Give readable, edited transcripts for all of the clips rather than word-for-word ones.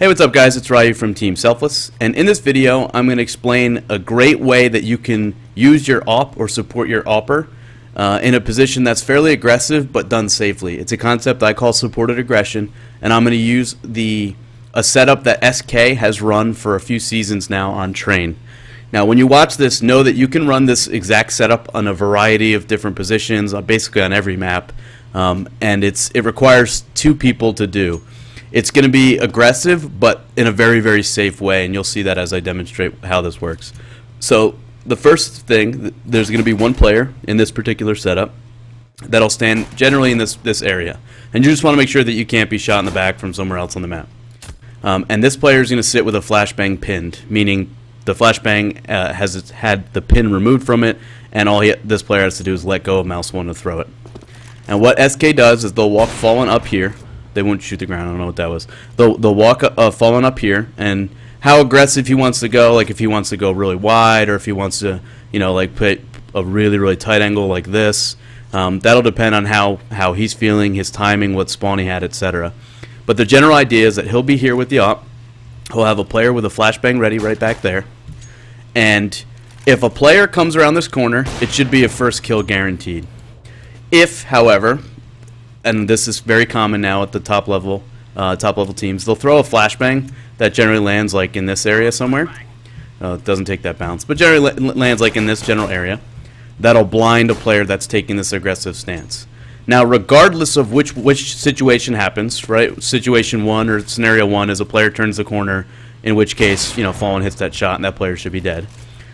Hey, what's up guys, it's Ryu from Team Selfless, and in this video I'm going to explain a great way that you can use your AWP or support your AWPer in a position that's fairly aggressive but done safely. It's a concept I call supported aggression, and I'm going to use a setup that SK has run for a few seasons now on Train. Now when you watch this, know that you can run this exact setup on a variety of different positions, basically on every map, and it requires two people to do. It's going to be aggressive, but in a very, very safe way, and you'll see that as I demonstrate how this works. So the first thing, there's going to be one player in this particular setup that'll stand generally in this area, and you just want to make sure that you can't be shot in the back from somewhere else on the map. And this player is going to sit with a flashbang pinned, meaning the flashbang has had the pin removed from it, and all this player has to do is let go of mouse 1 to throw it. And what SK does is they'll walk fallen up here. They won't shoot the ground. I don't know what that was. They'll walk fallen up here, and how aggressive he wants to go, like if he wants to go really wide, or if he wants to, like put a really, really tight angle like this. That'll depend on how he's feeling, his timing, what spawn he had, etc. But the general idea is that he'll be here with the AWP. He'll have a player with a flashbang ready right back there, and if a player comes around this corner, it should be a first kill guaranteed. If, however, and this is very common now at the top level teams, they'll throw a flashbang that generally lands like in this area somewhere. It doesn't take that bounce, but generally lands like in this general area. That'll blind a player that's taking this aggressive stance. Now, regardless of which situation happens, right? Situation 1 or scenario 1 is a player turns the corner, in which case, Fallen hits that shot and that player should be dead.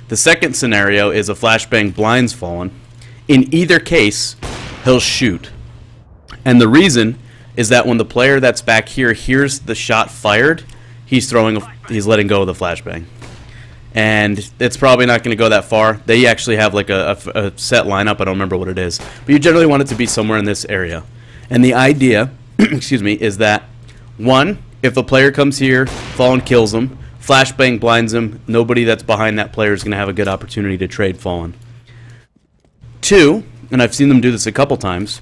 The second scenario is a flashbang blinds Fallen. In either case, he'll shoot. And the reason is that when the player that's back here hears the shot fired, he's letting go of the flashbang. And it's probably not going to go that far. They actually have like a set lineup. I don't remember what it is. But you generally want it to be somewhere in this area. And the idea, excuse me, is that 1, if a player comes here, Fallen kills him, flashbang blinds him, nobody that's behind that player is going to have a good opportunity to trade Fallen. 2, and I've seen them do this a couple times,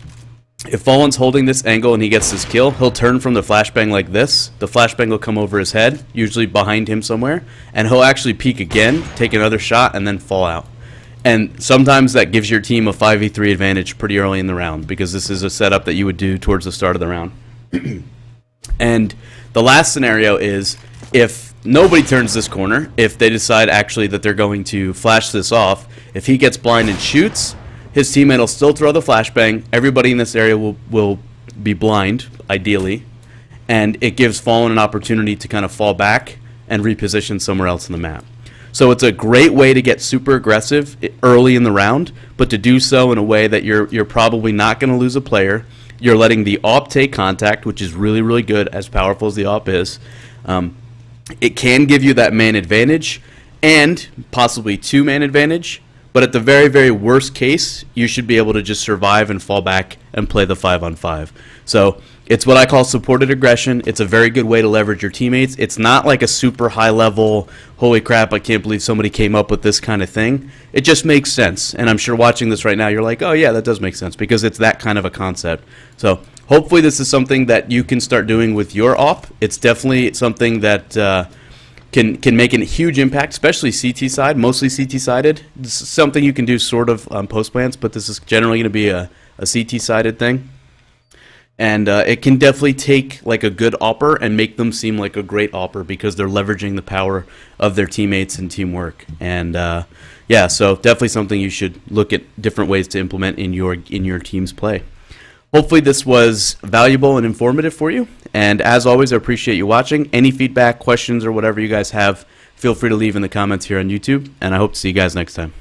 if Fallen's holding this angle and he gets this kill, he'll turn from the flashbang like this. The flashbang will come over his head, usually behind him somewhere, and he'll actually peek again, take another shot, and then fall out. And sometimes that gives your team a 5v3 advantage pretty early in the round, because this is a setup that you would do towards the start of the round. And the last scenario is if nobody turns this corner, if they decide actually that they're going to flash this off, if he gets blind and shoots, his teammate will still throw the flashbang. Everybody in this area will be blind, ideally, and it gives Fallen an opportunity to kind of fall back and reposition somewhere else in the map. So it's a great way to get super aggressive early in the round, but to do so in a way that you're probably not going to lose a player. You're letting the AWP take contact, which is really, really good, as powerful as the AWP is. It can give you that man advantage and possibly 2-man advantage. But at the very, very worst case, you should be able to just survive and fall back and play the 5-on-5. So it's what I call supported aggression. It's a very good way to leverage your teammates. It's not like a super high level, holy crap, I can't believe somebody came up with this kind of thing. It just makes sense. And I'm sure watching this right now, you're like, oh yeah, that does make sense, because it's that kind of a concept. So hopefully this is something that you can start doing with your AWP. It's definitely something that can make a huge impact, especially CT side, mostly CT sided. This is something you can do sort of on post plants, but this is generally going to be a CT sided thing. And it can definitely take like a good AWPer and make them seem like a great AWPer, because they're leveraging the power of their teammates and teamwork. And yeah, so definitely something you should look at different ways to implement in your team's play. Hopefully this was valuable and informative for you, and as always, I appreciate you watching. Any feedback, questions, or whatever you guys have, feel free to leave in the comments here on YouTube, and I hope to see you guys next time.